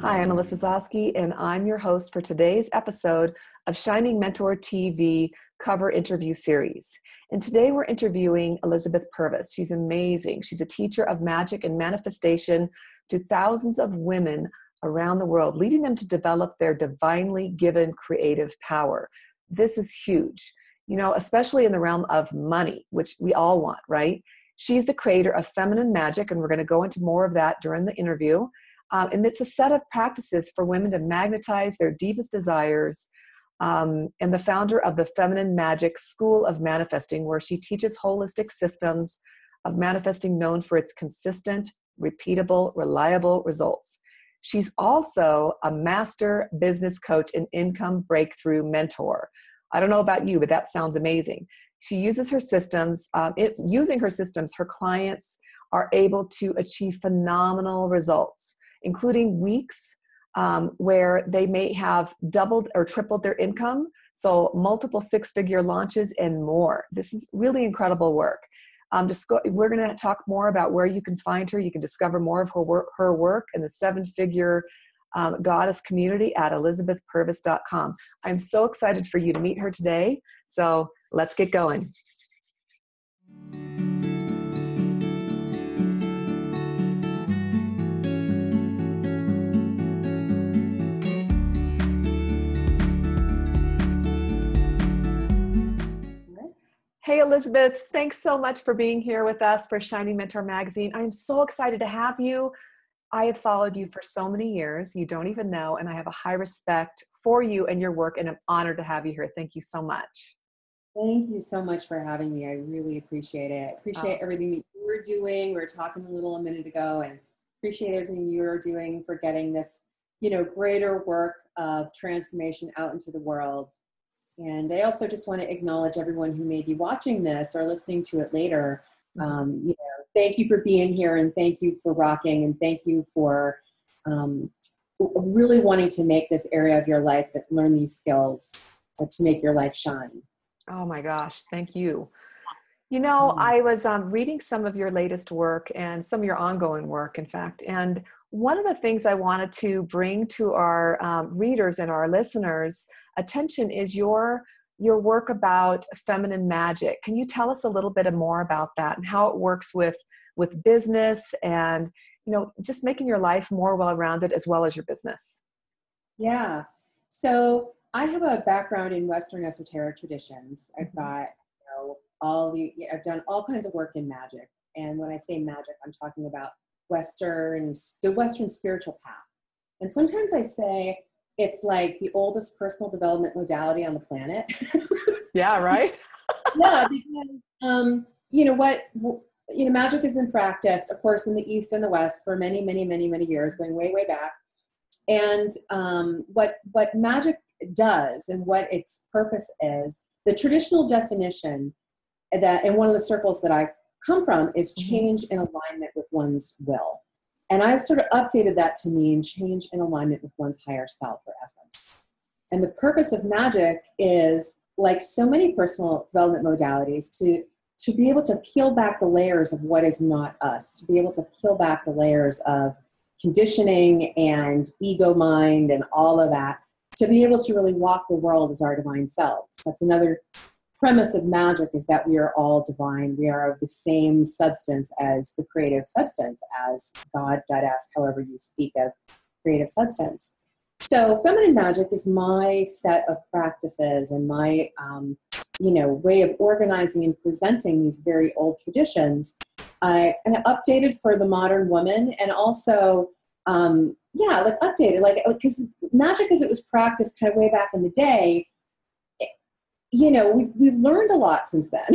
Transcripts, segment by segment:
Hi, I'm Alyssa Zoske, and I'm your host for today's episode of Shining Mentor TV cover interview series. And today we're interviewing Elizabeth Purvis. She's amazing. She's a teacher of magic and manifestation to thousands of women around the world, leading them to develop their divinely given creative power. This is huge, especially in the realm of money, which we all want, right? She's the creator of Feminine Magic, and we're going to go into more of that during the interview. And it's a set of practices for women to magnetize their deepest desires, and the founder of the Feminine Magic School of Manifesting, where she teaches holistic systems of manifesting known for its consistent, repeatable, reliable results. She's also a master business coach and income breakthrough mentor. I don't know about you, but that sounds amazing. She uses her systems. Using her systems, her clients are able to achieve phenomenal results, including weeks where they may have doubled or tripled their income. So multiple six-figure launches and more. This is really incredible work. We're going to talk more about where you can find her. You can discover more of her work in the seven-figure goddess community at elizabethpurvis.com. I'm so excited for you to meet her today. So let's get going. Hey, Elizabeth, thanks so much for being here with us for Shining Mentor Magazine. I'm so excited to have you. I have followed you for so many years. You don't even know, and I have a high respect for you and your work, and I'm honored to have you here. Thank you so much. Thank you so much for having me. I really appreciate it. Appreciate everything that you were doing. We were talking a minute ago, and appreciate everything you're doing for getting this, greater work of transformation out into the world. And I also just want to acknowledge everyone who may be watching this or listening to it later. Thank you for being here, and thank you for rocking, and thank you for really wanting to make this area of your life, that learn these skills to make your life shine. Oh my gosh, thank you. I was reading some of your latest work and some of your ongoing work, in fact, and one of the things I wanted to bring to our readers and our listeners' attention is your work about feminine magic. Can you tell us a little bit more about that and how it works with business and, just making your life more well-rounded as well as your business? Yeah. So I have a background in Western esoteric traditions. I've got, I've done all kinds of work in magic. And when I say magic, I'm talking about the Western spiritual path. And sometimes I say it's like the oldest personal development modality on the planet. Yeah, right? Yeah, because, magic has been practiced, of course, in the East and the West for many, many, many, many years, going way, way back. And what magic does and what its purpose is, the traditional definition that in one of the circles that I come from is change in alignment with one's will. And I've sort of updated that to mean change in alignment with one's higher self or essence. And the purpose of magic is, like so many personal development modalities, to be able to peel back the layers of what is not us, to be able to peel back the layers of conditioning and ego mind and all of that, to be able to really walk the world as our divine selves. That's another premise of magic, is that we are all divine. We are of the same substance as the creative substance, as God, Goddess, however you speak of creative substance. So feminine magic is my set of practices and my, way of organizing and presenting these very old traditions, and updated for the modern woman, and also, updated, because magic as it was practiced kind of way back in the day, we've learned a lot since then.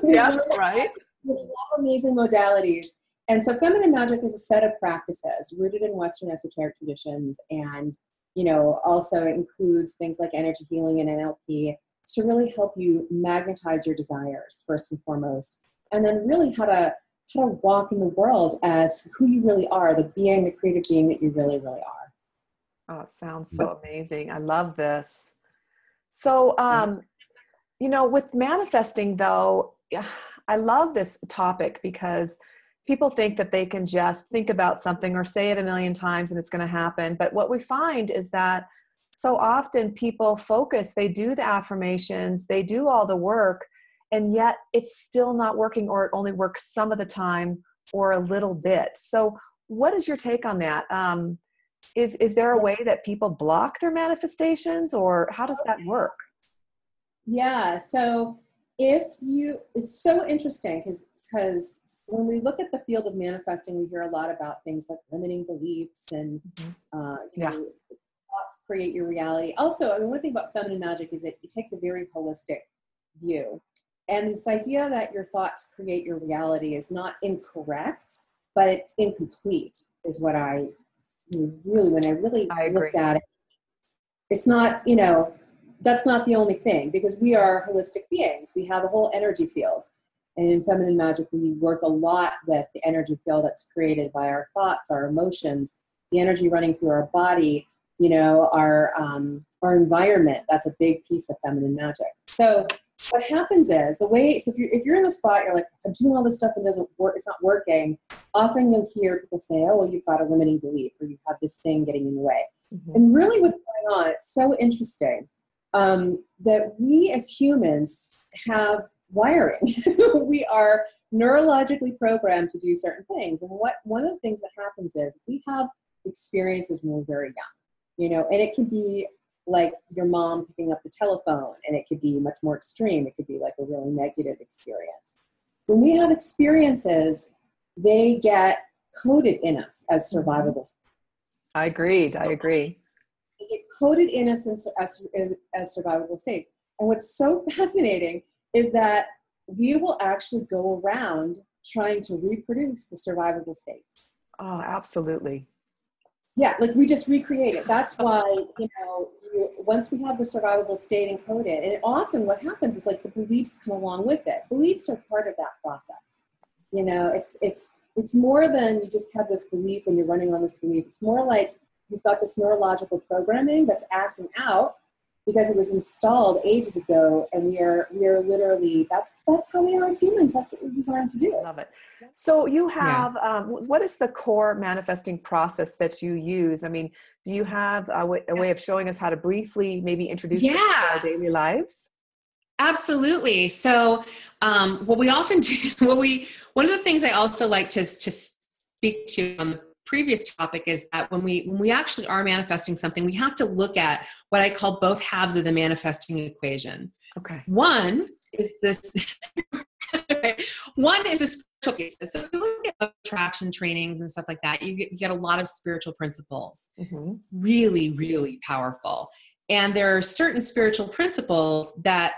Yeah, right. With a lot of amazing modalities. And so feminine magic is a set of practices rooted in Western esoteric traditions, and, also includes things like energy healing and NLP to really help you magnetize your desires first and foremost, and then really how to walk in the world as who you really are, the creative being that you really, really are. Oh, it sounds so amazing. I love this. So, with manifesting though, I love this topic because, people think that they can just think about something or say it a million times and it's going to happen. But what we find is that so often people focus, they do the affirmations, they do all the work, and yet it's still not working, or it only works some of the time or a little bit. So what is your take on that? Is there a way that people block their manifestations, or how does that work? Yeah. So it's so interesting because when we look at the field of manifesting, we hear a lot about things like limiting beliefs and, thoughts create your reality. Also, I mean, one thing about feminine magic is it takes a very holistic view. And this idea that your thoughts create your reality is not incorrect, but it's incomplete is what when I really looked at it. It's not, that's not the only thing, because we are holistic beings. We have a whole energy field. And in feminine magic, we work a lot with the energy field that's created by our thoughts, our emotions, the energy running through our body, our environment. That's a big piece of feminine magic. So what happens is if you're in the spot, you're like, I'm doing all this stuff and it doesn't work, it's not working. Often you'll hear people say, oh, well, you've got a limiting belief, or you have this thing getting in the way. Mm-hmm. And really what's going on, it's so interesting, that we as humans have wiring. We are neurologically programmed to do certain things. And one of the things that happens is we have experiences when we're very young, and it can be like your mom picking up the telephone, and it could be much more extreme. It could be like a really negative experience. When we have experiences, they get coded in us as survivable states. I agree. They get coded in us as survivable states. And what's so fascinating is that we will actually go around trying to reproduce the survivable states. Oh, absolutely. Yeah, like we just recreate it. That's why, once we have the survivable state encoded, and often what happens is like the beliefs come along with it. Beliefs are part of that process. It's more than you just have this belief and you're running on this belief. It's more like you've got this neurological programming that's acting out because it was installed ages ago, and we are literally, that's how we are as humans. That's what we're designed to do. Love it. So you have, what is the core manifesting process that you use? I mean, do you have a way of showing us how to briefly maybe introduce this to our daily lives? Absolutely. So what we often do, one of the things I also like to speak to on the previous topic is that when we actually are manifesting something, we have to look at what I call both halves of the manifesting equation. Okay. One is this spiritual piece. So if you look at attraction trainings and stuff like that, you get a lot of spiritual principles, really, really powerful. And there are certain spiritual principles that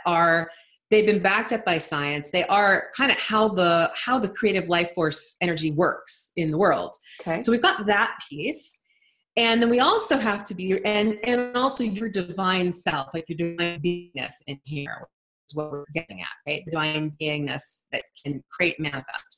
they've been backed up by science. They are kind of how the creative life force energy works in the world. Okay. So we've got that piece. And then we also have to be, and also your divine self, like your divine beingness in here is what we're getting at, right? The divine beingness that can create, manifest.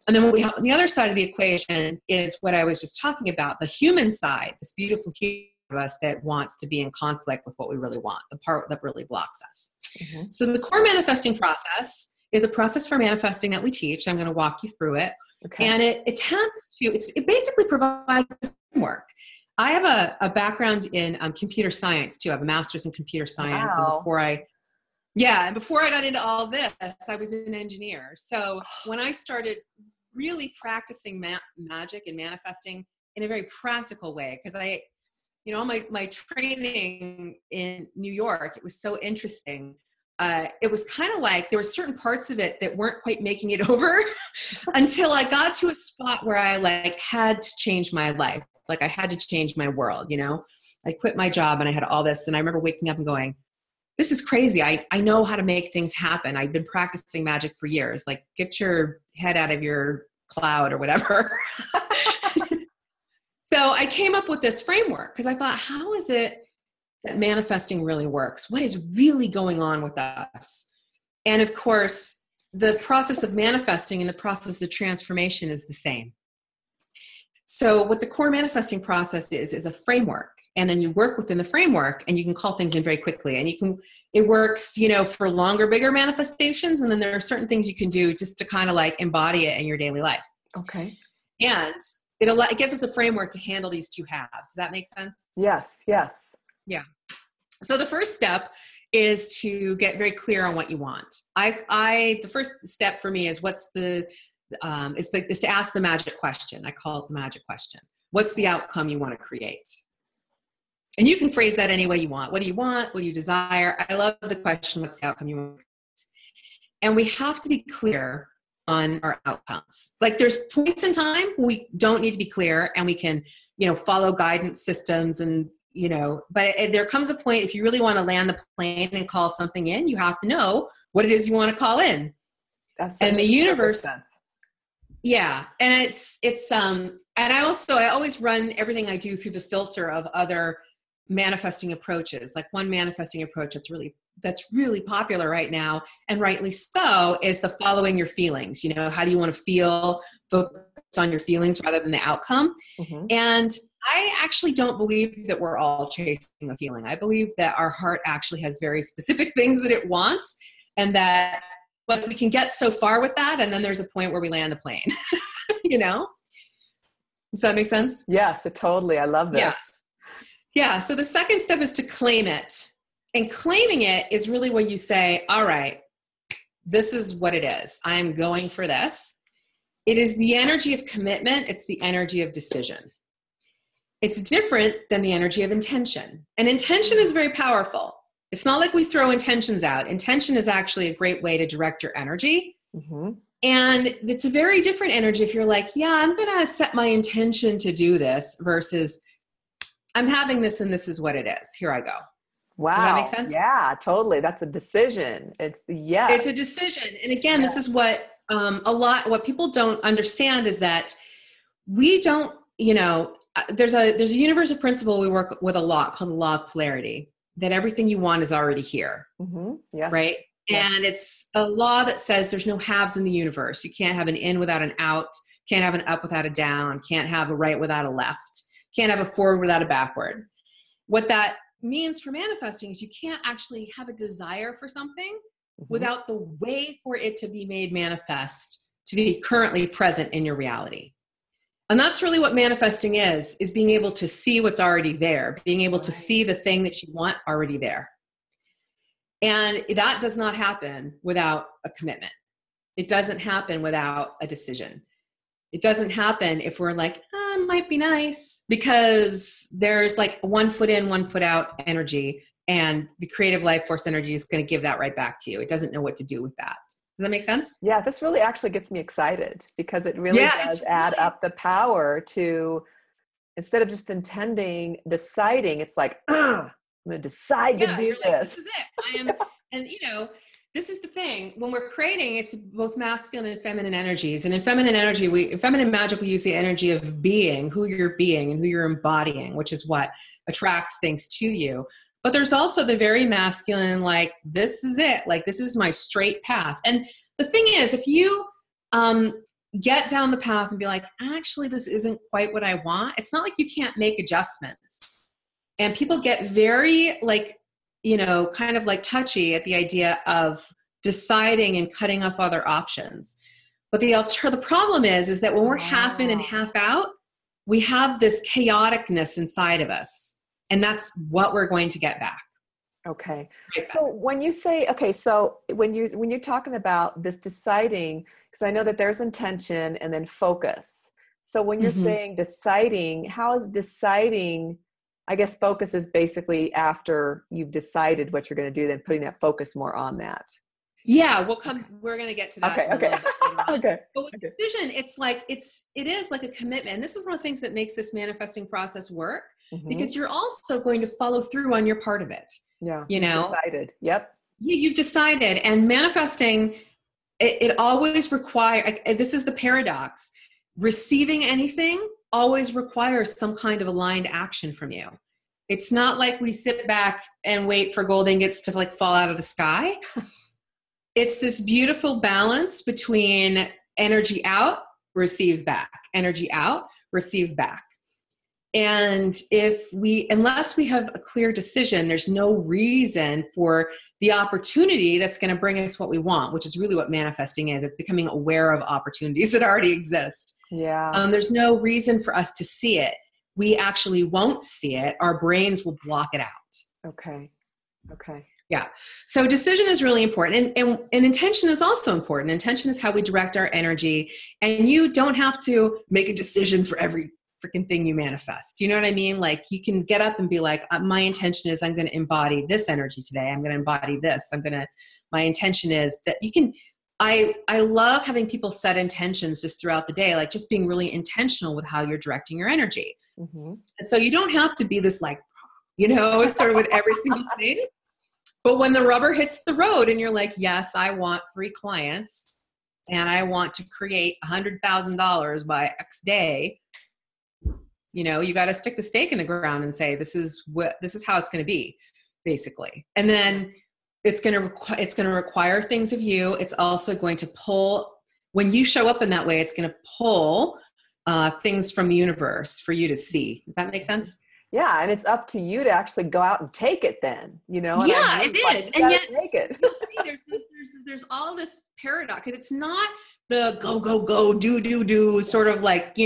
And then what we have on the other side of the equation is what I was just talking about, the human side, this beautiful human of us that wants to be in conflict with what we really want, the part that really blocks us. Mm-hmm. So the core manifesting process is a process for manifesting that we teach. I'm going to walk you through it. Okay. And it basically provides a framework. I have a background in computer science too. I have a master's in computer science. Wow. And before I got into all this, I was an engineer. So when I started really practicing magic and manifesting in a very practical way, because my training in New York, it was so interesting. It was kind of like there were certain parts of it that weren't quite making it over until I got to a spot where I had to change my life. Like I had to change my world, I quit my job and I had all this. And I remember waking up and going, this is crazy. I know how to make things happen. I've been practicing magic for years. Like get your head out of your cloud or whatever. So I came up with this framework because I thought, how is it that manifesting really works? What is really going on with us? And of course, the process of manifesting and the process of transformation is the same. So what the core manifesting process is a framework. And then you work within the framework and you can call things in very quickly. And it works, for longer, bigger manifestations. And then there are certain things you can do just to kind of embody it in your daily life. Okay. And it gives us a framework to handle these two halves. Does that make sense? Yes. Yes. Yeah. So the first step is to get very clear on what you want. The first step for me is is to ask the magic question. I call it the magic question. What's the outcome you want to create? And you can phrase that any way you want. What do you want? What do you desire? I love the question, what's the outcome you want to create? And we have to be clear on our outcomes. Like there's points in time we don't need to be clear, and we can, follow guidance systems and, but there comes a point, if you really want to land the plane and call something in, you have to know what it is you want to call in. And the universe. Yeah. And and I always run everything I do through the filter of other manifesting approaches. Like one manifesting approach that's really popular right now, and rightly so, is the following your feelings. How do you want to feel? Focus on your feelings rather than the outcome. Mm-hmm. And I actually don't believe that we're all chasing a feeling. I believe that our heart actually has very specific things that it wants, and that, but we can get so far with that, and then there's a point where we land the plane. Does that make sense? Yes, totally. I love this. Yes. Yeah. So the second step is to claim it. And claiming it is really when you say, all right, this is what it is. I'm going for this. It is the energy of commitment. It's the energy of decision. It's different than the energy of intention. And intention is very powerful. It's not like we throw intentions out. Intention is actually a great way to direct your energy. Mm-hmm. And it's a very different energy if you're like, yeah, I'm going to set my intention to do this, versus I'm having this and this is what it is. Here I go. Wow. Does that make sense? Yeah, totally. That's a decision. It's a decision. And again, This is what what people don't understand is that we don't, there's a universal principle we work with a lot called the law of polarity, that everything you want is already here. Mm-hmm. Yes. Right. Yes. And it's a law that says there's no halves in the universe. You can't have an in without an out. Can't have an up without a down. Can't have a right without a left. Can't have a forward without a backward. What that means for manifesting is you can't actually have a desire for something mm-hmm. without the way for it to be made manifest to be currently present in your reality. And that's really what manifesting is being able to see what's already there, being able to see the thing that you want already there. And that does not happen without a commitment. It doesn't happen without a decision. It doesn't happen if we're like, it might be nice, because there's like 1 foot in, 1 foot out energy, and the creative life force energy is going to give that right back to you. It doesn't know what to do with that. Does that make sense? Yeah, this really actually gets me excited, because it really does add up the power to, instead of just deciding, it's like, I'm going to decide to do this. Like, this is it. And this is the thing. When we're creating, it's both masculine and feminine energies. And in feminine energy, in feminine magic, we use the energy of being, who you're being and who you're embodying, which is what attracts things to you. But there's also the very masculine, like, this is it. Like, this is my straight path. And the thing is, if you get down the path and be like, actually, this isn't quite what I want, it's not like you can't make adjustments. And people get very kind of like touchy at the idea of deciding and cutting off other options. But the problem is that when we're half in and half out, we have this chaoticness inside of us. And that's what we're going to get back. Okay. So when you say, so when you're talking about this deciding, because I know that there's intention and then focus. So when you're mm-hmm. saying deciding, how is deciding, I guess focus is basically after you've decided what you're going to do, then putting that focus more on that. Yeah, we're going to get to that. Okay. Okay. But with decision, it is like a commitment. And this is one of the things that makes this manifesting process work, mm-hmm. because you're also going to follow through on your part of it. Yeah. Decided. Yep. You've decided. And manifesting, it always requires, this is the paradox. Receiving anything always requires some kind of aligned action from you. It's not like we sit back and wait for gold ingots to fall out of the sky. It's this beautiful balance between energy out, receive back, energy out, receive back. And unless we have a clear decision, there's no reason for the opportunity that's going to bring us what we want, which is really what manifesting is. It's becoming aware of opportunities that already exist. Yeah. There's no reason for us to see it. We actually won't see it. Our brains will block it out. Okay. Okay. Yeah. So decision is really important. And intention is also important. Intention is how we direct our energy. And you don't have to make a decision for every freaking thing you manifest. Do you know what I mean? Like, you can get up and be like, my intention is I'm going to embody this energy today. I'm going to embody this. My intention is that you can, I love having people set intentions just throughout the day, like just being really intentional with how you're directing your energy. Mm-hmm. And so you don't have to be this like, sort of with every single thing. But when the rubber hits the road and you're like, yes, I want 3 clients and I want to create $100,000 by X day, you got to stick the stake in the ground and say, this is how it's going to be, basically. And then it's going to require things of you. It's also going to pull, when you show up in that way, it's going to pull things from the universe for you to see. Does that make sense? Yeah, and it's up to you to actually go out and take it then, And yeah, it is. And yet take it. you'll see there's all this paradox, because it's not the go, do, sort of like,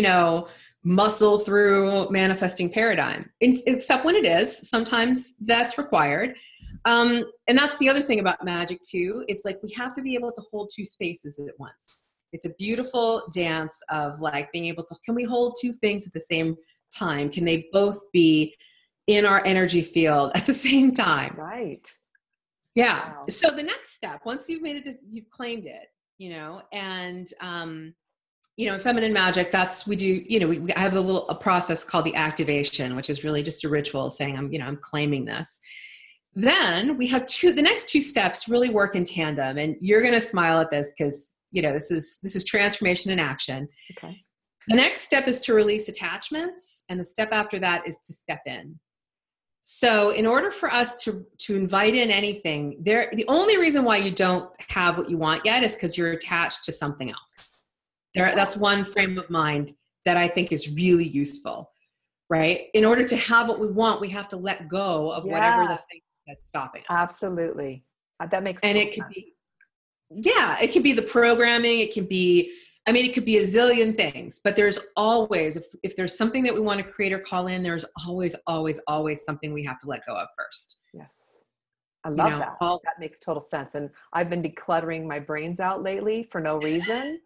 muscle through manifesting paradigm, except when it is. Sometimes that's required. And that's the other thing about magic too, is like, we have to be able to hold 2 spaces at once. It's a beautiful dance of like being able to, can we hold 2 things at the same time? Can they both be in our energy field at the same time? Right. Yeah. Wow. So the next step, once you've made it, you've claimed it, and, in feminine magic, we do, I have a process called the activation, which is really just a ritual saying, I'm claiming this. Then we have the next 2 steps really work in tandem, and you're going to smile at this because, this is transformation in action. Okay. The next step is to release attachments, and the step after that is to step in. So in order for us to invite in anything, the only reason why you don't have what you want yet is because you're attached to something else. That's one frame of mind that I think is really useful, right? In order to have what we want, we have to let go of whatever the thing that's stopping us. Absolutely. That makes sense. And it could be, it could be the programming. It could be a zillion things, but there's always, if there's something that we want to create or call in, there's always, always, always something we have to let go of first. Yes. I love that. That makes total sense. And I've been decluttering my brains out lately for no reason.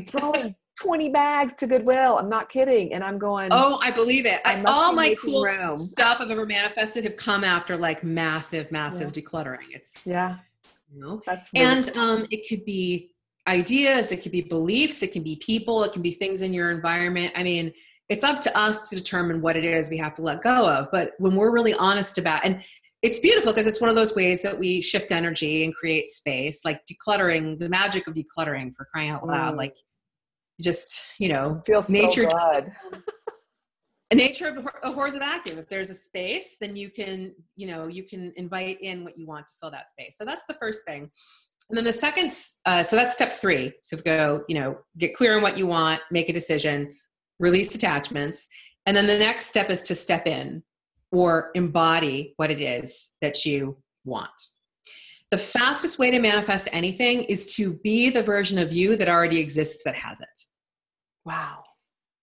Throwing 20 bags to Goodwill. I'm not kidding. And I'm going, oh, I believe it. All my cool room. Stuff I've ever manifested have come after like massive decluttering. It's, that's really and it could be ideas, it could be beliefs, it can be people, it can be things in your environment. It's up to us to determine what it is we have to let go of. But when we're really honest about, and it's beautiful because it's one of those ways that we shift energy and create space, like decluttering, the magic of decluttering, for crying out loud. Like, just, feels nature, so good. nature of abhors a vacuum. If there's a space, then you can invite in what you want to fill that space. So that's the first thing. And then the second, so that's step 3. So go, get clear on what you want, make a decision, release attachments. And then the next step is to step in or embody what it is that you want. The fastest way to manifest anything is to be the version of you that already exists, that has it. Wow.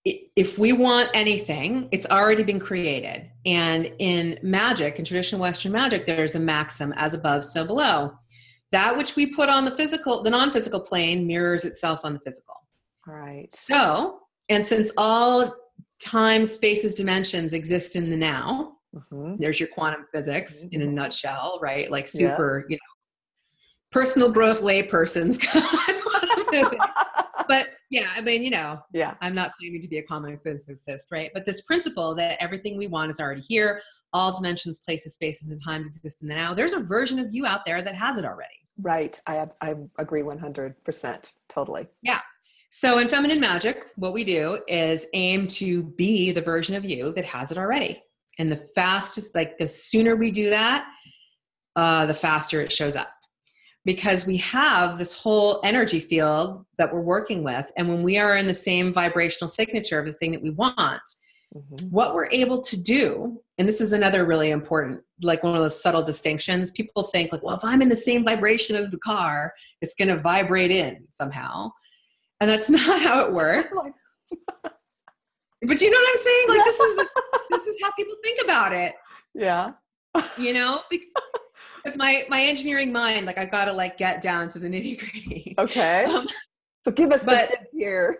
If we want anything, it's already been created. And in magic, in traditional Western magic, there's a maxim, as above, so below. That which we put on the non-physical plane mirrors itself on the physical. All right. So, and since all time, spaces, dimensions exist in the now, there's your quantum physics in a nutshell, right? Like super, personal growth layperson's quantum physics. But I'm not claiming to be a quantum physicist, right? But this principle that everything we want is already here, all dimensions, places, spaces, and times exist in the now. There's a version of you out there that has it already. Right. I agree 100%. Totally. Yeah. So in feminine magic, what we do is aim to be the version of you that has it already. And the fastest, like the sooner we do that, the faster it shows up. Because we have this whole energy field that we're working with. And when we are in the same vibrational signature of the thing that we want, what we're able to do, and this is another really important, like one of those subtle distinctions. People think like, well, if I'm in the same vibration as the car, it's going to vibrate in somehow. And that's not how it works. But you know what I'm saying? Like, this is how people think about it. Yeah. You know, because my engineering mind, like, I've got to like get down to the nitty gritty. Okay. So give us the tips here.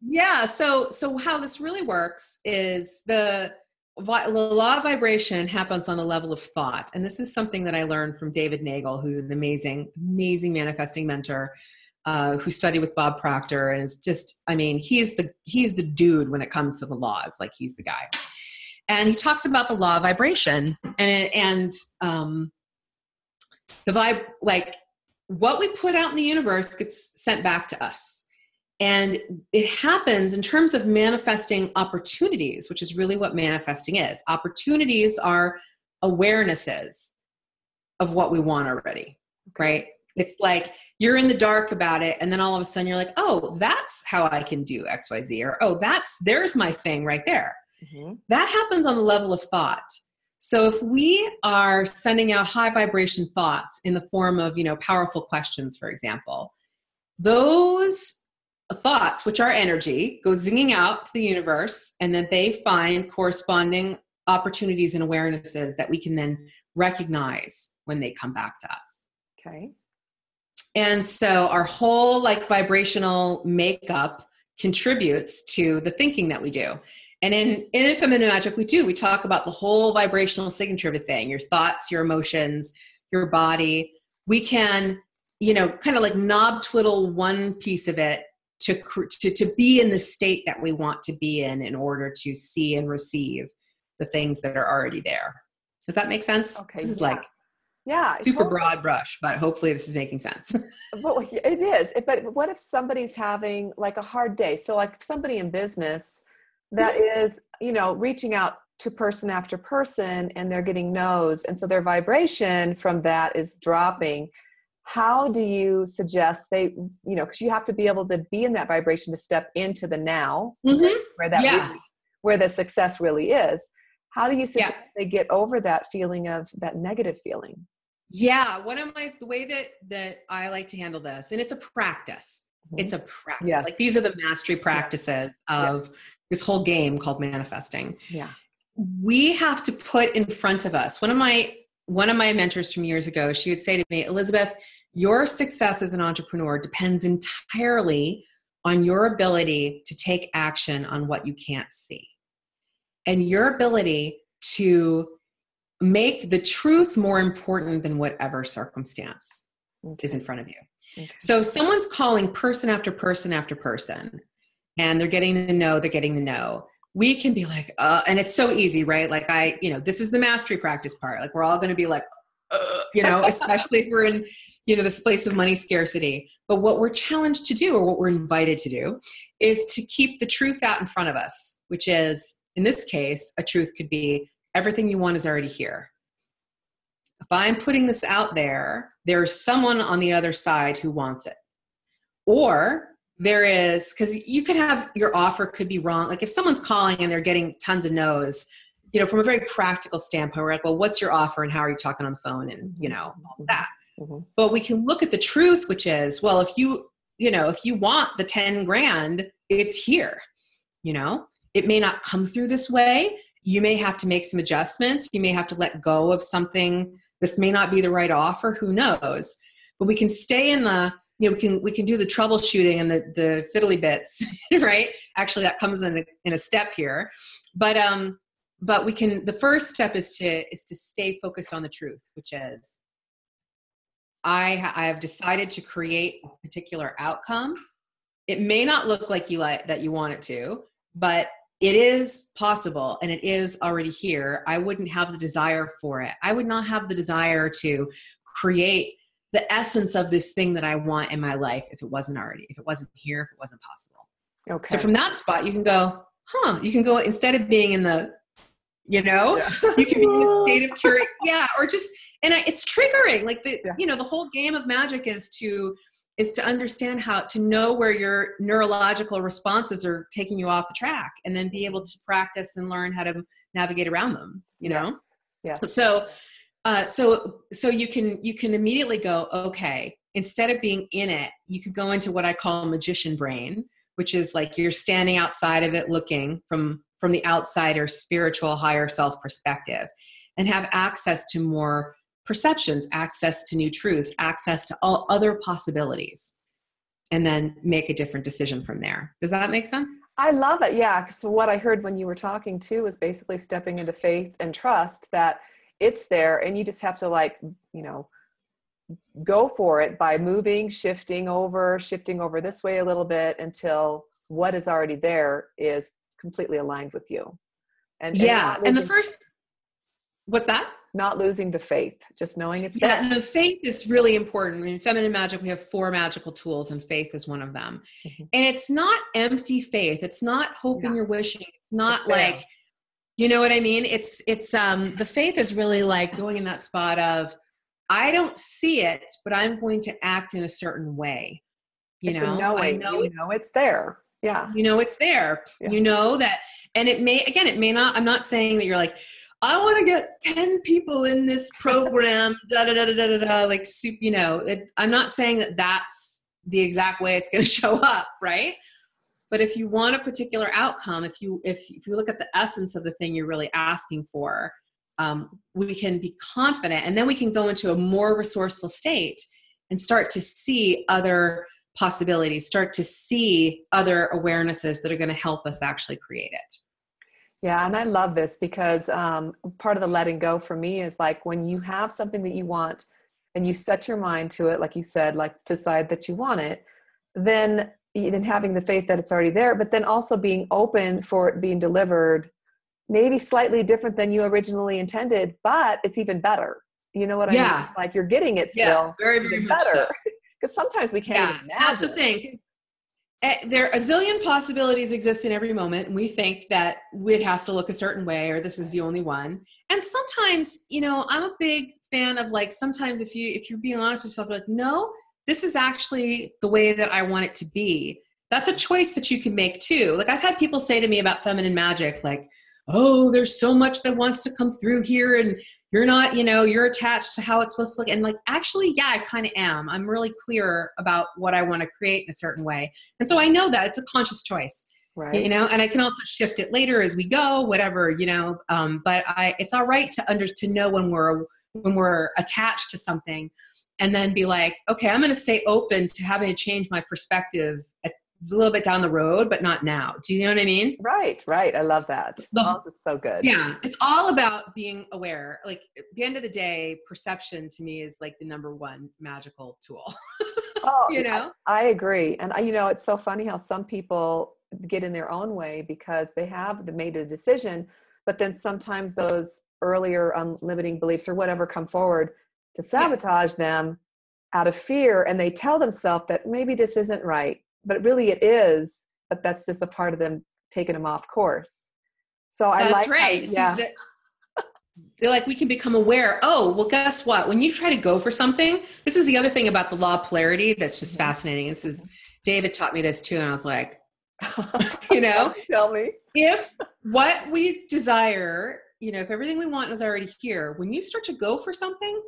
Yeah. So how this really works is the law of vibration happens on the level of thought. And this is something that I learned from David Nagel, who's an amazing manifesting mentor, who studied with Bob Proctor. And is just, I mean, he's the dude when it comes to the laws. Like, he's the guy. And he talks about the law of vibration and the vibe, like what we put out in the universe gets sent back to us. And it happens in terms of manifesting opportunities, which is really what manifesting is. Opportunities are awarenesses of what we want already, right? It's like you're in the dark about it, and then all of a sudden you're like, oh, that's how I can do X, Y, Z, or oh, there's my thing right there. Mm-hmm. That happens on the level of thought. So if we are sending out high vibration thoughts in the form of, powerful questions, for example, those thoughts, which are energy, go zinging out to the universe, and then they find corresponding opportunities and awarenesses that we can then recognize when they come back to us. Okay. And so our whole like vibrational makeup contributes to the thinking that we do. And in Feminine Magic, we talk about the whole vibrational signature of a thing, your thoughts, your emotions, your body. We can, kind of like knob twiddle one piece of it to be in the state that we want to be in order to see and receive the things that are already there. Does that make sense? Okay. This is like super broad brush, but hopefully this is making sense. But it is. But what if somebody's having like a hard day? So like somebody in business that is, reaching out to person after person, and they're getting no's. And so their vibration from that is dropping. How do you suggest they, because you have to be able to be in that vibration to step into the now, where the success really is. How do you suggest they get over that feeling of that negative feeling? Yeah. The way that I like to handle this, and it's a practice. Mm-hmm. It's a practice. Yes. Like, these are the mastery practices of this whole game called manifesting. Yeah. We have to put in front of us. One of my mentors from years ago, she would say to me, Elizabeth, your success as an entrepreneur depends entirely on your ability to take action on what you can't see, and your ability to make the truth more important than whatever circumstance is in front of you. Okay. So if someone's calling person after person after person, and they're getting the no, we can be like, and it's so easy, right? Like this is the mastery practice part. Like, we're all going to be like, especially if we're in, this place of money scarcity. But what we're challenged to do, or what we're invited to do, is to keep the truth out in front of us, which is, in this case, a truth could be everything you want is already here. If I'm putting this out there, there's someone on the other side who wants it. Or there is, because you could have, your offer could be wrong. Like, if someone's calling and they're getting tons of no's, from a very practical standpoint, we're like, well, what's your offer and how are you talking on the phone, and, all of that. Mm-hmm. But we can look at the truth, which is, well, if you want the 10 grand, it's here. It may not come through this way. You may have to make some adjustments. You may have to let go of something. This may not be the right offer. Who knows? But we can stay in the, we can do the troubleshooting and the fiddly bits, right? Actually, that comes in a step here. But we can, the first step is to stay focused on the truth, which is, I have decided to create a particular outcome. It may not look like that you want it to, but it is possible, and it is already here. I wouldn't have the desire for it. I would not have the desire to create the essence of this thing that I want in my life if it wasn't here, if it wasn't possible. Okay. So from that spot, you can go, instead of being in the, you can be in a state of curiosity. Yeah. Or just, and it's triggering. Like the whole game of magic is to understand how to know where your neurological responses are taking you off the track, and then be able to practice and learn how to navigate around them, Yes. So you can immediately go, okay, instead of being in it, you could go into what I call magician brain, which is like you're standing outside of it looking from the outsider spiritual higher self perspective, and have access to more perceptions, access to new truths, access to all other possibilities, and then make a different decision from there. Does that make sense? I love it. Yeah. So what I heard when you were talking too was basically stepping into faith and trust that it's there, and you just have to, like, you know, go for it by moving, shifting over this way a little bit until what is already there is completely aligned with you. And what's that? Not losing the faith, just knowing it's there. there. And the faith is really important. In feminine magic, we have 4 magical tools, and faith is one of them. Mm-hmm. And it's not empty faith. It's not hoping you're wishing. It's not like, you know what I mean? It's the faith is really like going in that spot of, I don't see it, but I'm going to act in a certain way. I know it's there. Yeah. You know, it's there. Yeah. You know that, and it may not, I'm not saying that you're like, I want to get 10 people in this program, like, you know, I'm not saying that that's the exact way it's going to show up. Right. But if you want a particular outcome, if you look at the essence of the thing you're really asking for, we can be confident, and then we can go into a more resourceful state and start to see other possibilities, start to see other awarenesses that are going to help us actually create it. Yeah. And I love this because part of the letting go for me is like when you have something that you want and you set your mind to it, like you said, like decide that you want it, then having the faith that it's already there, but then also being open for it being delivered, maybe slightly different than you originally intended, but it's even better. You know what I mean? Like you're getting it still. Yeah, very, very much better. Because sometimes we can't even imagine. That's the thing. There a zillion possibilities exist in every moment, and we think that it has to look a certain way, or this is the only one. And sometimes, you know, I'm a big fan of, like, sometimes if you're being honest with yourself, like, no, this is actually the way that I want it to be. That's a choice that you can make too. Like, I've had people say to me about feminine magic, like, oh, there's so much that wants to come through here, and you're not, you know, you're attached to how it's supposed to look. And like, actually, yeah, I kind of am. I'm really clear about what I want to create in a certain way. And so I know that it's a conscious choice, right? You know, and I can also shift it later as we go, whatever, you know, but it's all right to know when we're attached to something, and then be like, okay, I'm going to stay open to having to change my perspective a little bit down the road, but not now. Do you know what I mean? Right. I love that. That's so good. Yeah. It's all about being aware. Like, at the end of the day, perception to me is like the number one magical tool. You know? I agree. And you know, it's so funny how some people get in their own way because they have made a decision, but then sometimes those earlier limiting beliefs or whatever come forward to sabotage them out of fear. And they tell themselves that maybe this isn't right, but really it is, but that's just a part of them taking them off course. So that's right. They're like, we can become aware. Oh, well, guess what? When you try to go for something, this is the other thing about the law of polarity that's just fascinating. This is, David taught me this too. And I was like, you know, tell me. If what we desire, you know, if everything we want is already here, when you start to go for something,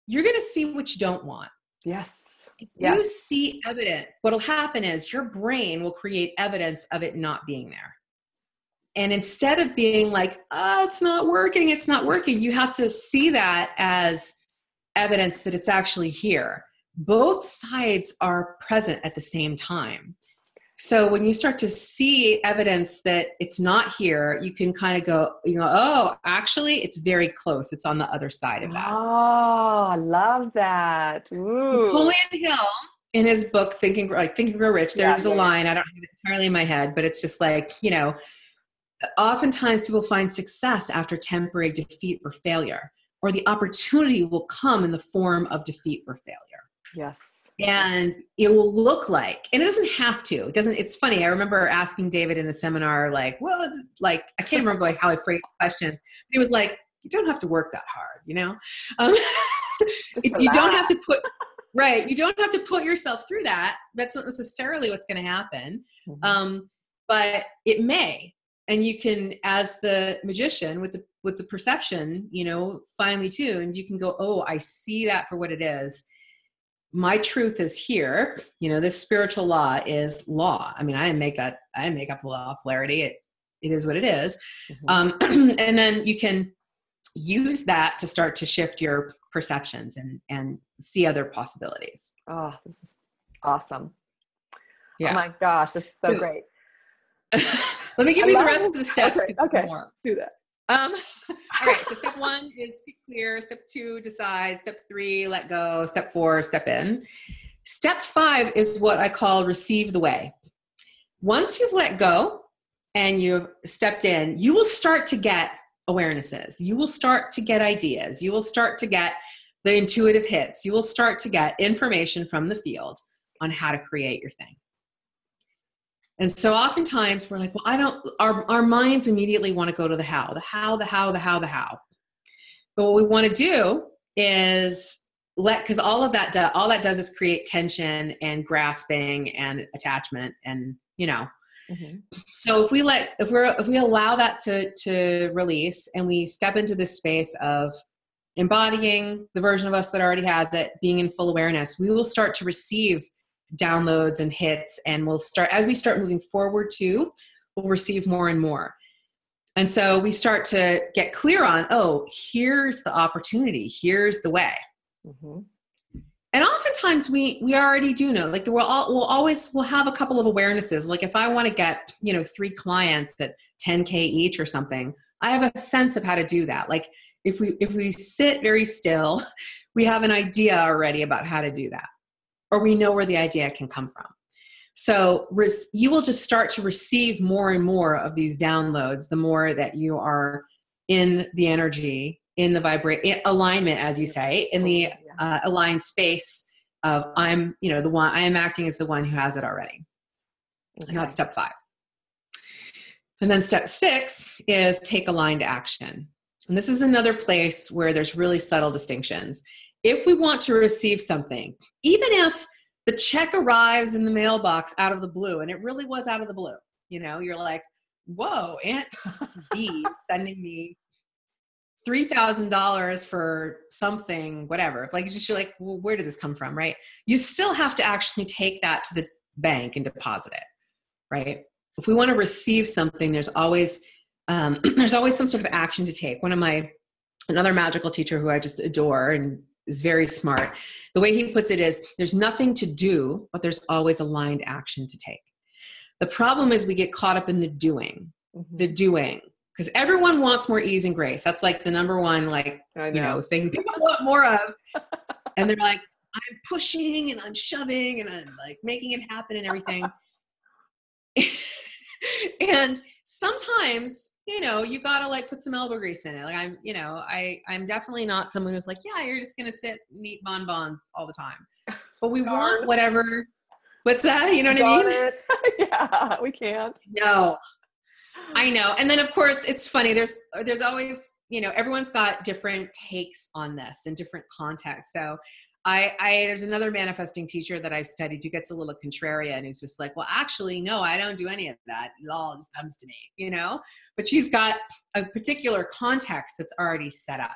you're going to see what you don't want. Yes. If you see evidence, what'll happen is your brain will create evidence of it not being there. And instead of being like, it's not working, you have to see that as evidence that it's actually here. Both sides are present at the same time. So when you start to see evidence that it's not here, you can kind of go, you know, oh, actually, it's very close. It's on the other side of that. Oh, I love that. Ooh. Napoleon Hill, in his book, Think and Grow Rich, there's a line, I don't have it entirely in my head, but it's just like, you know, oftentimes people find success after temporary defeat or failure, or the opportunity will come in the form of defeat or failure. Yes. And it will look like, and it doesn't have to, it's funny. I remember asking David in a seminar, like, well, like, I can't remember like how I phrased the question, but he was like, you don't have to work that hard, you know? You don't have to you don't have to put yourself through that. That's not necessarily what's going to happen. Mm-hmm. But it may, and you can, as the magician with the perception, you know, finely tuned, you can go, oh, I see that for what it is. my truth is here. This spiritual law is law. I mean, I didn't make up the law of polarity. It is what it is. And then you can use that to start to shift your perceptions and see other possibilities. Oh, this is awesome. Yeah. Oh my gosh, this is so great. Let me give you the rest of the steps. Okay. Do that. All right. So step 1 is be clear. Step 2, decide. Step 3, let go. Step 4, step in. Step 5 is what I call receive the way. Once you've let go and you've stepped in, you will start to get awarenesses. You will start to get ideas. You will start to get the intuitive hits. You will start to get information from the field on how to create your thing. And so oftentimes we're like, well, our minds immediately want to go to the how. But what we want to do is because all that does is create tension and grasping and attachment and, So if we allow that to release and we step into this space of embodying the version of us that already has it, being in full awareness, we will start to receive downloads and hits, and as we start moving forward too, we'll receive more and more. And so we start to get clear on, here's the opportunity, here's the way. And oftentimes we already do know, like we'll have a couple of awarenesses. Like if I want to get, 3 clients at 10K each or something, I have a sense of how to do that. Like if we sit very still, we have an idea already about how to do that. Or we know where the idea can come from. So you will just start to receive more and more of these downloads, the more that you are in the energy, in the alignment, as you say, in the aligned space of I am acting as the one who has it already. Okay. And that's step 5. And then step 6 is take aligned action. And this is another place where there's really subtle distinctions. If we want to receive something, even if the check arrives in the mailbox out of the blue, and it really was out of the blue, you're like, whoa, Aunt B sending me $3,000 for something, whatever. Like, you're like, well, where did this come from, right? You still have to actually take that to the bank and deposit it, right? If we want to receive something, there's always some sort of action to take. Another magical teacher who I just adore and is very smart. The way he puts it is there's nothing to do, but there's always aligned action to take. The problem is we get caught up in the doing, because everyone wants more ease and grace. That's like the number one, thing people want more of. And they're like, I'm pushing and I'm shoving and I'm like making it happen and everything. And sometimes, you gotta like put some elbow grease in it. Like I'm definitely not someone who's like, yeah, you're just gonna sit and eat bonbons all the time. But we want whatever. What's that? You know what I mean? Yeah, we can't. No, I know. And then of course it's funny. There's always, everyone's got different takes on this in different contexts. So there's another manifesting teacher that I've studied who gets a little contrarian and he's just like, well, actually, no, I don't do any of that. It all just comes to me, but she's got a particular context that's already set up.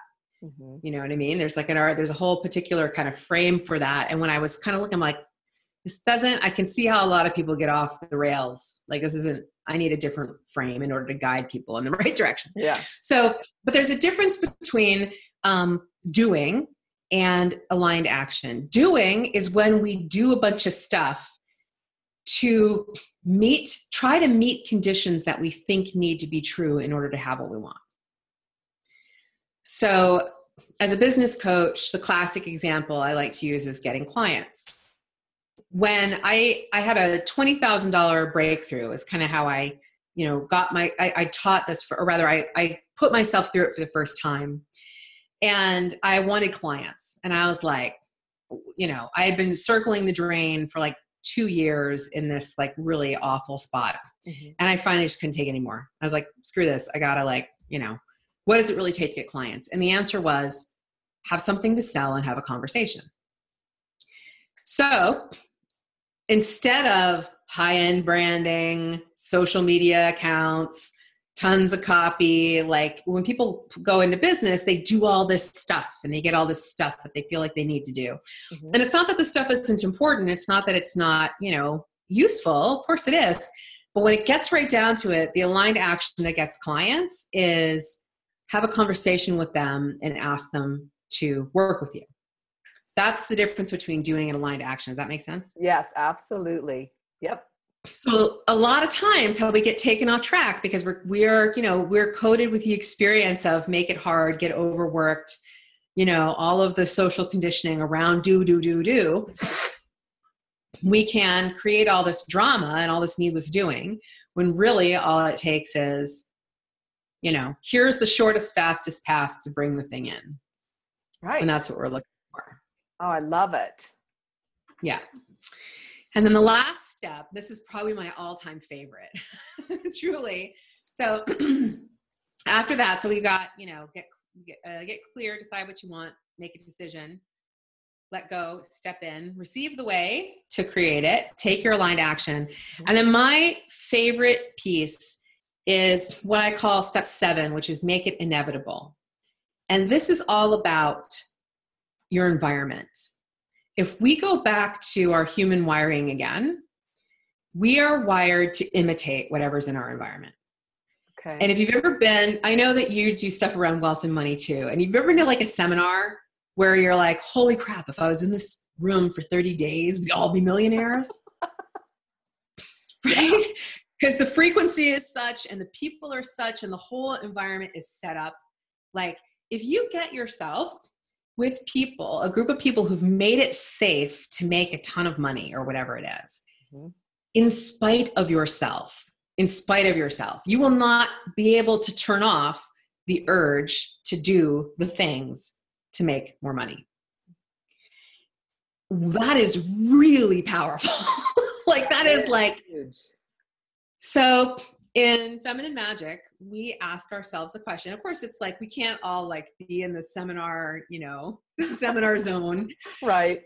You know what I mean? There's there's a whole particular kind of frame for that. And when I was kind of looking, I'm like, I can see how a lot of people get off the rails. Like I need a different frame in order to guide people in the right direction. Yeah. So, but there's a difference between doing and aligned action. Doing is when we do a bunch of stuff to try to meet conditions that we think need to be true in order to have what we want. So as a business coach, the classic example I like to use is getting clients. When I had a $20,000 breakthrough is kind of how I, I taught this I put myself through it for the first time. And I wanted clients. And I was like, I had been circling the drain for like 2 years in this like really awful spot. And I finally just couldn't take it anymore. I was like, screw this. I gotta what does it really take to get clients? And the answer was have something to sell and have a conversation. So instead of high-end branding, social media accounts, tons of copy. Like when people go into business, they do all this stuff and they get all this stuff that they feel like they need to do. Mm-hmm. And it's not that the stuff isn't important. It's not that it's not, useful. Of course it is. But when it gets right down to it, the aligned action that gets clients is have a conversation with them and ask them to work with you. That's the difference between doing an aligned action. Does that make sense? Yes, absolutely. Yep. So a lot of times how we get taken off track because we're coded with the experience of make it hard, get overworked, all of the social conditioning around do. We can create all this drama and all this needless doing when really all it takes is, here's the shortest, fastest path to bring the thing in. Right. And that's what we're looking for. Oh, I love it. Yeah. And then the last step, this is probably my all-time favorite, truly. So after that, so we got, get clear, decide what you want, make a decision, let go, step in, receive the way to create it, take your aligned action. And then my favorite piece is what I call step 7, which is make it inevitable. And this is all about your environment. If we go back to our human wiring again, we are wired to imitate whatever's in our environment. Okay. And if you've ever been, I know that you do stuff around wealth and money too. And you've ever been to like a seminar where you're like, holy crap, if I was in this room for 30 days, we'd all be millionaires. Right? Because the frequency is such and the people are such and the whole environment is set up. Like if you get yourself with people, a group of people who've made it safe to make a ton of money or whatever it is, in spite of yourself, you will not be able to turn off the urge to do the things to make more money. That is really powerful. Like that is like huge. So in Feminine Magic, we ask ourselves a question. Of course, it's like we can't all like be in the seminar, seminar zone, right?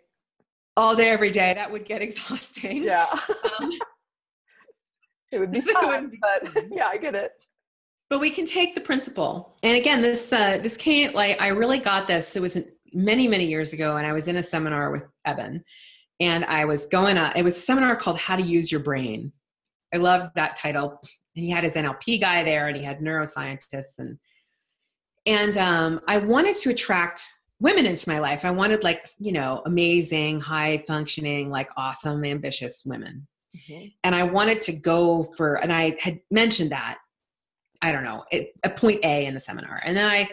All day, every day. That would get exhausting. Yeah, it would be fun, but yeah, I get it. But we can take the principle. And again, this came like I really got this. It was many, many years ago, and I was in a seminar with Eben, and I was it was a seminar called How to Use Your Brain. I loved that title. And he had his NLP guy there and he had neuroscientists and I wanted to attract women into my life. I wanted like, amazing, high functioning, like awesome, ambitious women. Mm-hmm. And I wanted to go for, and I had mentioned that, I don't know, a point A in the seminar. And then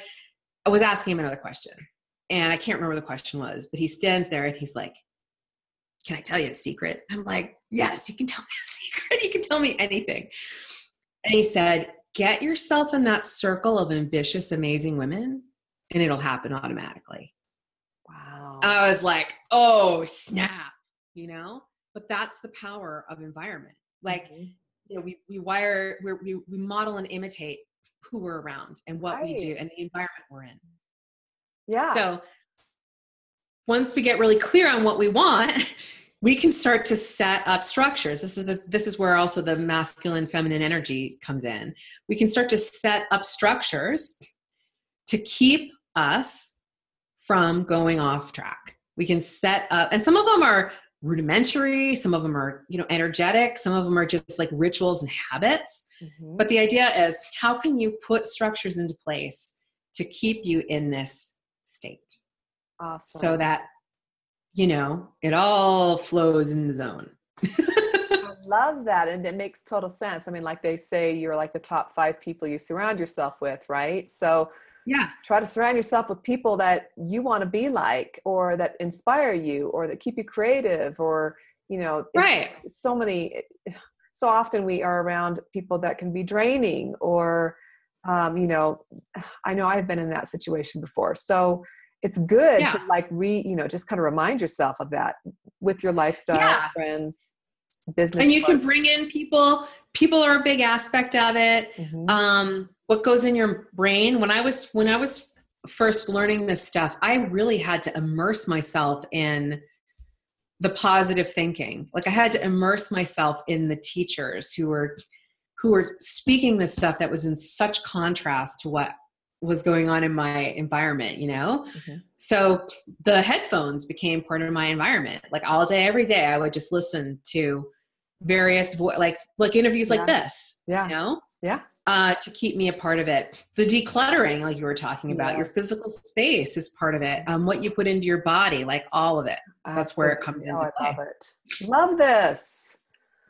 I was asking him another question and I can't remember what the question was, but he stands there and he's like, can I tell you a secret? I'm like, yes, you can tell me a secret. You can tell me anything. And he said, get yourself in that circle of ambitious, amazing women, and it'll happen automatically. Wow. I was like, oh, snap, But that's the power of environment. Like, we model and imitate who we're around and what we do and the environment we're in. Yeah. So once we get really clear on what we want, we can start to set up structures. This is where also the masculine, feminine energy comes in. We can start to set up structures to keep us from going off track. We can set up, and some of them are rudimentary, some of them are, energetic, some of them are just like rituals and habits. Mm-hmm. But the idea is, how can you put structures into place to keep you in this state? Awesome. So that, it all flows in the zone. I love that. And it makes total sense. I mean, like they say, you're like the top 5 people you surround yourself with, right? So yeah, try to surround yourself with people that you want to be like, or that inspire you, or that keep you creative, or, right. So often we are around people that can be draining, or, I know I've been in that situation before. So it's good to like just kind of remind yourself of that with your lifestyle, friends, business. And you can bring in people are a big aspect of it. Mm-hmm. What goes in your brain. When I was first learning this stuff, I really had to immerse myself in the positive thinking. Like I had to immerse myself in the teachers who who were speaking this stuff that was in such contrast to what was going on in my environment, you know? Mm-hmm. So the headphones became part of my environment. Like all day, every day, I would just listen to various, like interviews like this, you know? Yeah. To keep me a part of it. The decluttering, like you were talking about, your physical space is part of it. What you put into your body, like all of it. That's where it comes into play. I love it. Love this.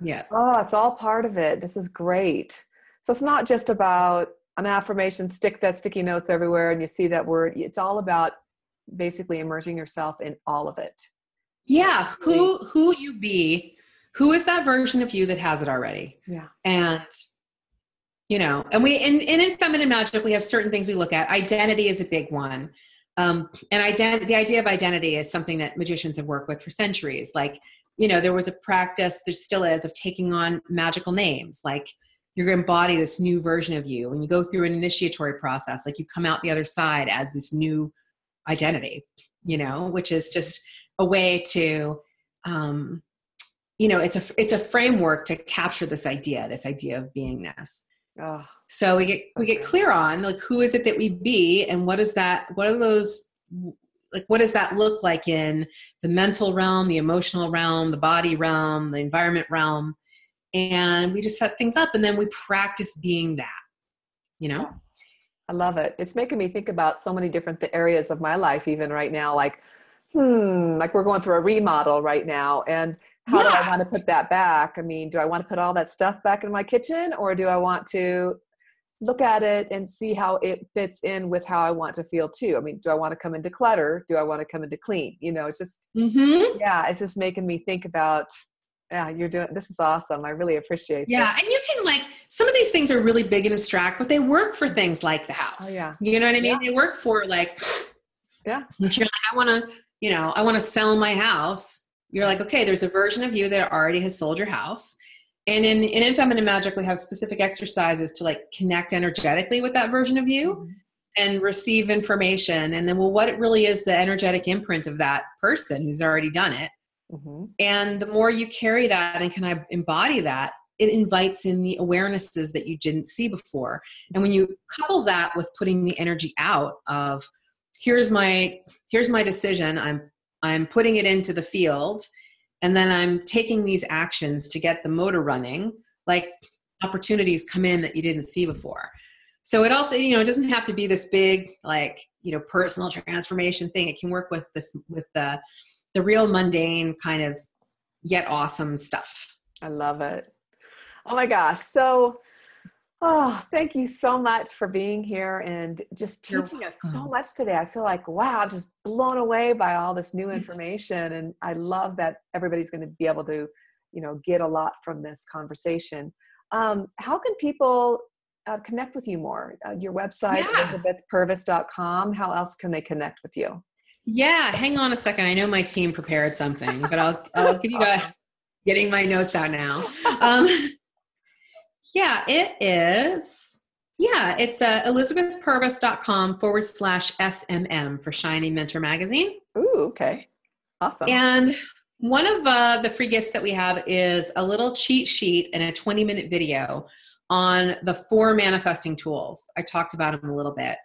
Yeah. Oh, it's all part of it. This is great. So it's not just about an affirmation, stick that sticky notes everywhere and you see that word. It's all about basically immersing yourself in all of it. Yeah. Who you be, who is that version of you that has it already? Yeah. And you know, and in feminine magic, we have certain things we look at. Identity is a big one. And the idea of identity is something that magicians have worked with for centuries. Like, you know, there was a practice, there still is, of taking on magical names. Like you're going to embody this new version of you. When you go through an initiatory process, like you come out the other side as this new identity, you know, which is just a way to, you know, it's a framework to capture this idea of beingness. Oh, so we get clear on like, who is it that we be, and what does that look like in the mental realm, the emotional realm, the body realm, the environment realm. And we just set things up and then we practice being that, you know? Yes. I love it. It's making me think about so many different areas of my life, even right now, like we're going through a remodel right now. And how do I want to put that back? I mean, do I want to put all that stuff back in my kitchen, or do I want to look at it and see how it fits in with how I want to feel too? I mean, do I want to come into clutter? Do I want to come into clean? You know, it's just, it's just making me think about, this is awesome. I really appreciate this. And you can, like, some of these things are really big and abstract, but they work for things like the house. Oh, yeah. You know what I mean? They work for, like, if you're like, I want to sell my house. You're like, okay, there's a version of you that already has sold your house. And in feminine magic, we have specific exercises to like connect energetically with that version of you and receive information. And then, what it really is, the energetic imprint of that person who's already done it. And the more you carry that and can embody that, it invites in the awarenesses that you didn't see before. And when you couple that with putting the energy out of, here's my decision, I'm putting it into the field, and then I'm taking these actions to get the motor running, like opportunities come in that you didn't see before. So it also, you know, it doesn't have to be this big, like, you know, personal transformation thing. It can work with the real mundane kind of yet awesome stuff. I love it. Oh my gosh. So, thank you so much for being here and just teaching us so much today. I feel like, wow, I'm just blown away by all this new information. And I love that everybody's going to be able to, you know, get a lot from this conversation. How can people connect with you more? Your website, elizabethpurvis.com. How else can they connect with you? Yeah, hang on a second. I know my team prepared something, but I'll give you guys, getting my notes out now. It is. Yeah, it's elizabethpurvis.com/SMM for Shiny Mentor Magazine. Ooh, okay. Awesome. And one of the free gifts that we have is a little cheat sheet and a 20-minute video on the 4 manifesting tools. I talked about them a little bit.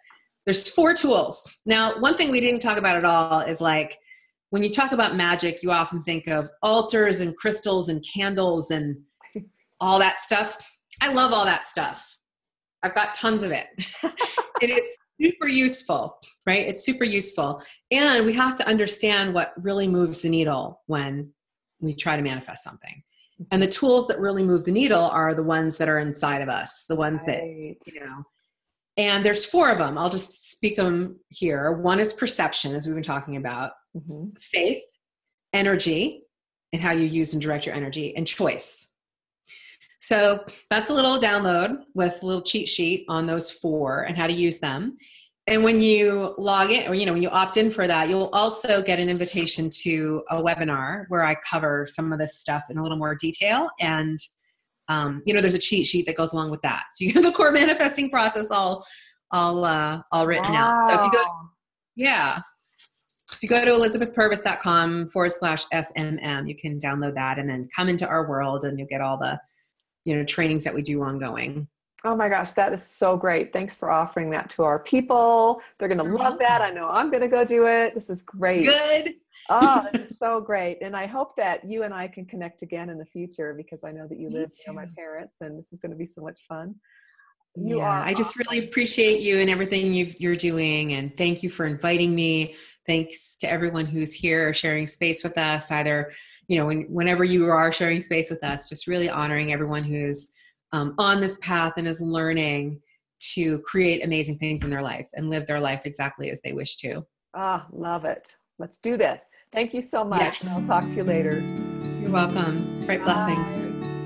There's 4 tools. Now, one thing we didn't talk about at all is, like, when you talk about magic, you often think of altars and crystals and candles and all that stuff. I love all that stuff. I've got tons of it. And it's super useful, right? It's super useful. And we have to understand what really moves the needle when we try to manifest something. And the tools that really move the needle are the ones that are inside of us, the ones that, you know, and there's 4 of them. I'll just speak them here. One is perception, as we've been talking about, faith, energy, and how you use and direct your energy, and choice. So that's a little download with a little cheat sheet on those 4 and how to use them. And when you log in, or, you know, when you opt in for that, you'll also get an invitation to a webinar where I cover some of this stuff in a little more detail. And you know, there's a cheat sheet that goes along with that. So you have the core manifesting process all written out. So if you go to elizabethpurvis.com/SMM, you can download that and then come into our world, and you'll get all the trainings that we do ongoing. Oh my gosh, that is so great. Thanks for offering that to our people. They're going to love that. I know I'm going to go do it. This is great. Good. Oh, this is so great. And I hope that you and I can connect again in the future, because I know that you live near my parents, and this is going to be so much fun. I just really appreciate you and everything you're doing. And thank you for inviting me. Thanks to everyone who's here sharing space with us, either, whenever you are sharing space with us, just really honoring everyone who's on this path and is learning to create amazing things in their life and live their life exactly as they wish to. Ah, love it. Let's do this. Thank you so much. Yes. I'll talk to you later. You're welcome. Bright blessings.